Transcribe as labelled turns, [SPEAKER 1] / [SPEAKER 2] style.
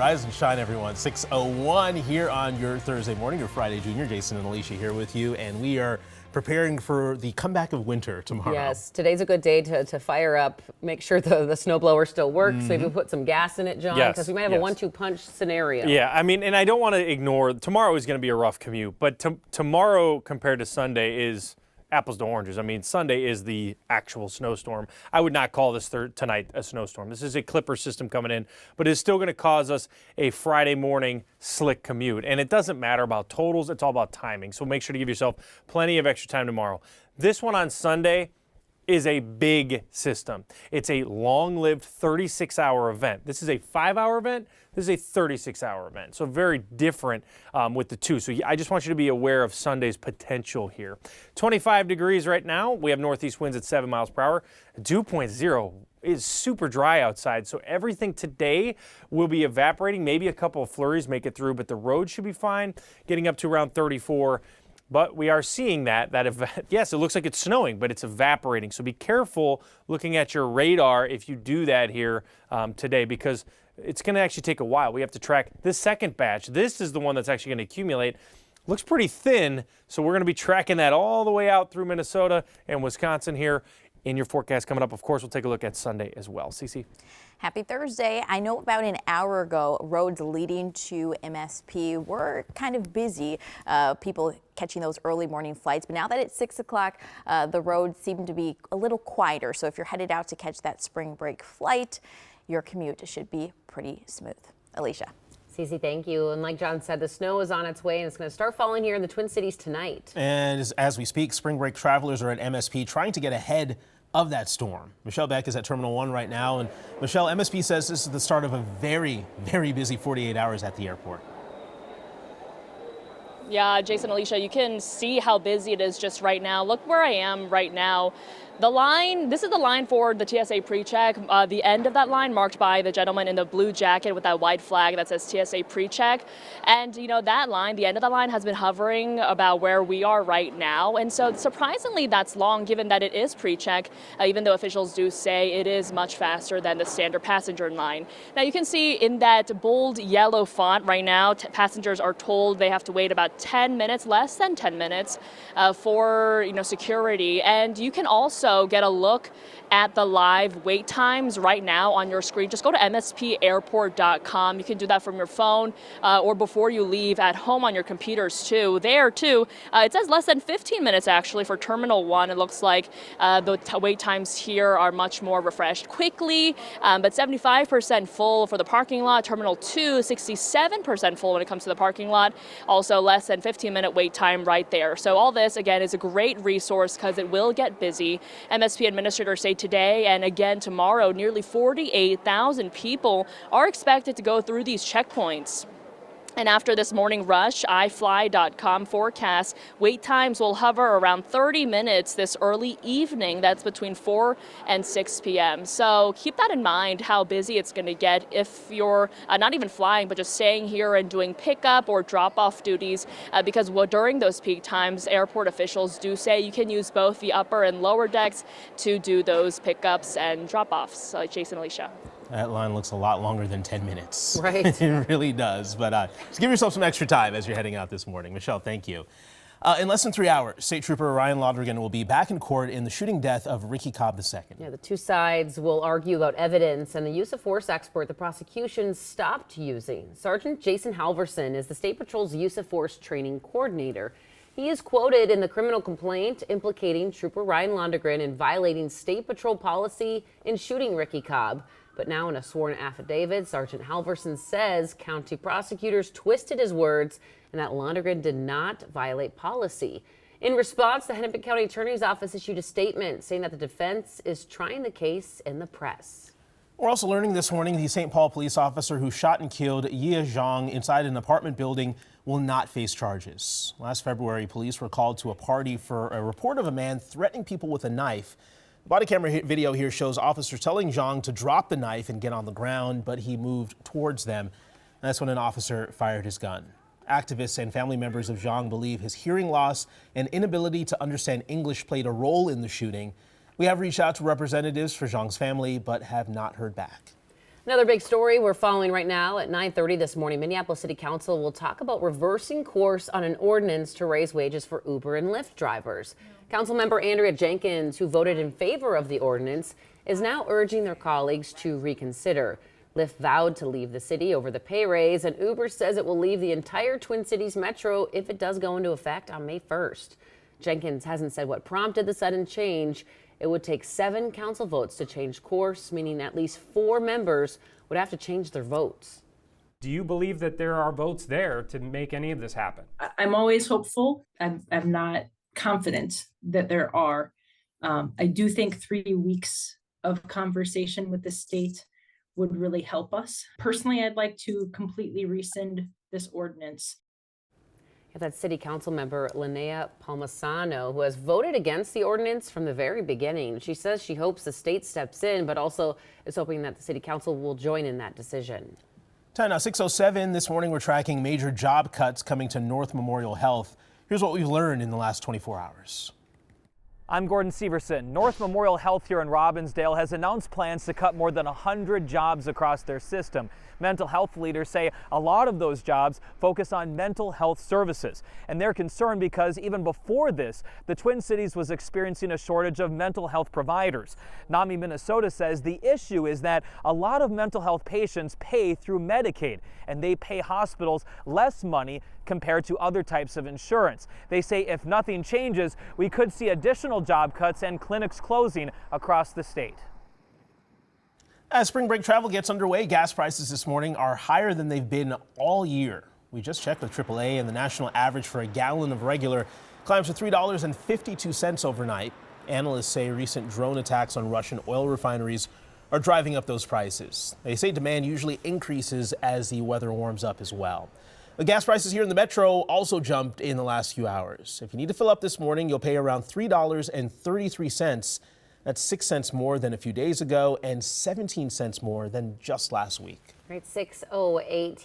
[SPEAKER 1] Rise and shine, everyone. 6:01 here on your Thursday morning, your Friday Junior. Jason and Alicia here with you, and we are preparing for the comeback of winter tomorrow.
[SPEAKER 2] Yes, today's a good day to fire up, make sure the snowblower still works. Maybe we'll put some gas in it, John, because we might have a 1-2 punch scenario.
[SPEAKER 3] Yeah, I mean, and I don't want to ignore, tomorrow is going to be a rough commute, but tomorrow compared to Sunday is apples to oranges. I mean, Sunday is the actual snowstorm. I would not call this tonight a snowstorm. This is a clipper system coming in, but it's still going to cause us a Friday morning slick commute. And it doesn't matter about totals. It's all about timing. So make sure to give yourself plenty of extra time tomorrow. This one on Sunday is a big system. It's a long-lived 36-hour event. This is a 5-hour event. This is a 36-hour event. So very different with the two. So I just want you to be aware of Sunday's potential here. 25 degrees right now. We have northeast winds at 7 miles per hour. Dew point 0 is super dry outside. So everything today will be evaporating. Maybe a couple of flurries make it through, but the road should be fine. Getting up to around 34. But we are seeing that yes, it looks like it's snowing, but it's evaporating. So be careful looking at your radar if you do that here today, because it's going to actually take a while. We have to track this second batch. This is the one that's actually going to accumulate. Looks pretty thin, so we're going to be tracking that all the way out through Minnesota and Wisconsin here in your forecast coming up. Of course, we'll take a look at Sunday as well. Cece.
[SPEAKER 4] Happy Thursday. I know about an hour ago, roads leading to MSP were kind of busy, people catching those early morning flights. But now that it's 6 o'clock, the roads seem to be a little quieter. So if you're headed out to catch that spring break flight, your commute should be pretty smooth. Alicia.
[SPEAKER 2] Cece, thank you. And like John said, the snow is on its way and it's going to start falling here in the Twin Cities tonight.
[SPEAKER 1] And as we speak, spring break travelers are at MSP trying to get ahead of that storm. Michelle Beck is at Terminal 1 right now. And Michelle, MSP says this is the start of a very, very busy 48 hours at the airport.
[SPEAKER 5] Yeah, Jason, Alicia, you can see how busy it is just right now. Look where I am right now. The line, this is the line for the TSA pre-check. The end of that line marked by the gentleman in the blue jacket with that white flag that says TSA pre-check. And, you know, that line, the end of the line has been hovering about where we are right now. And so surprisingly, that's long given that it is pre-check, even though officials do say it is much faster than the standard passenger line. Now, you can see in that bold yellow font right now, passengers are told they have to wait about 10 minutes, less than 10 minutes for, security. And you can also get a look at the live wait times right now on your screen. Just go to mspairport.com. You can do that from your phone or before you leave at home on your computers too. There too, it says less than 15 minutes actually for Terminal 1. It looks like the wait times here are much more refreshed quickly, but 75% full for the parking lot. Terminal 2, 67% full when it comes to the parking lot. Also less than 15-minute wait time right there. So all this, again, is a great resource because it will get busy. MSP administrators say today and again tomorrow, nearly 48,000 people are expected to go through these checkpoints. And after this morning rush, iFly.com forecasts wait times will hover around 30 minutes this early evening. That's between 4 and 6 p.m. So keep that in mind, how busy it's going to get if you're not even flying, but just staying here and doing pickup or drop-off duties. Because during those peak times, airport officials do say you can use both the upper and lower decks to do those pickups and drop-offs. Jason, Alicia.
[SPEAKER 1] That line looks a lot longer than 10 minutes.
[SPEAKER 2] Right.
[SPEAKER 1] It really does. But just give yourself some extra time as you're heading out this morning. Michelle, thank you. In less than 3 hours, State Trooper Ryan Londrigan will be back in court in the shooting death of Ricky Cobb II.
[SPEAKER 2] Yeah, the two sides will argue about evidence and the use of force expert the prosecution stopped using. Sergeant Jason Halverson is the State Patrol's use of force training coordinator. He is quoted in the criminal complaint implicating Trooper Ryan Londrigan in violating State Patrol policy in shooting Ricky Cobb. But now in a sworn affidavit, Sergeant Halverson says county prosecutors twisted his words and that Londrigan did not violate policy. In response, the Hennepin County Attorney's Office issued a statement saying that the defense is trying the case in the press.
[SPEAKER 1] We're also learning this morning the St. Paul police officer who shot and killed Ye Zhang inside an apartment building will not face charges. Last February, police were called to a party for a report of a man threatening people with a knife. The body camera video here shows officers telling Zhang to drop the knife and get on the ground, but he moved towards them. That's when an officer fired his gun. Activists and family members of Zhang believe his hearing loss and inability to understand English played a role in the shooting. We have reached out to representatives for Zhang's family, but have not heard back.
[SPEAKER 2] Another big story we're following right now at 9:30 this morning. Minneapolis City Council will talk about reversing course on an ordinance to raise wages for Uber and Lyft drivers. Councilmember Andrea Jenkins, who voted in favor of the ordinance, is now urging their colleagues to reconsider. Lyft vowed to leave the city over the pay raise, and Uber says it will leave the entire Twin Cities metro if it does go into effect on May 1st. Jenkins hasn't said what prompted the sudden change. It would take 7 council votes to change course, meaning at least 4 members would have to change their votes.
[SPEAKER 6] Do you believe that there are votes there to make any of this happen?
[SPEAKER 7] I'm always hopeful. I'm not confident that there are. I do think 3 weeks of conversation with the state would really help us. Personally, I'd like to completely rescind this ordinance.
[SPEAKER 2] That's City Council member Linnea Palmisano, who has voted against the ordinance from the very beginning. She says she hopes the state steps in, but also is hoping that the City Council will join in that decision.
[SPEAKER 1] Time now 6:07 this morning. We're tracking major job cuts coming to North Memorial Health. Here's what we've learned in the last 24 hours.
[SPEAKER 8] I'm Gordon Severson. North Memorial Health here in Robbinsdale has announced plans to cut more than 100 jobs across their system. Mental health leaders say a lot of those jobs focus on mental health services. And they're concerned because even before this, the Twin Cities was experiencing a shortage of mental health providers. NAMI Minnesota says the issue is that a lot of mental health patients pay through Medicaid, and they pay hospitals less money compared to other types of insurance. They say if nothing changes, we could see additional job cuts and clinics closing across the state.
[SPEAKER 1] As spring break travel gets underway, gas prices this morning are higher than they've been all year. We just checked with AAA, and the national average for a gallon of regular climbs to $3.52 overnight. Analysts say recent drone attacks on Russian oil refineries are driving up those prices. They say demand usually increases as the weather warms up as well. The gas prices here in the metro also jumped in the last few hours. If you need to fill up this morning, you'll pay around $3.33. That's 6 cents more than a few days ago and 17 cents more than just last week.
[SPEAKER 2] Right, 6:08.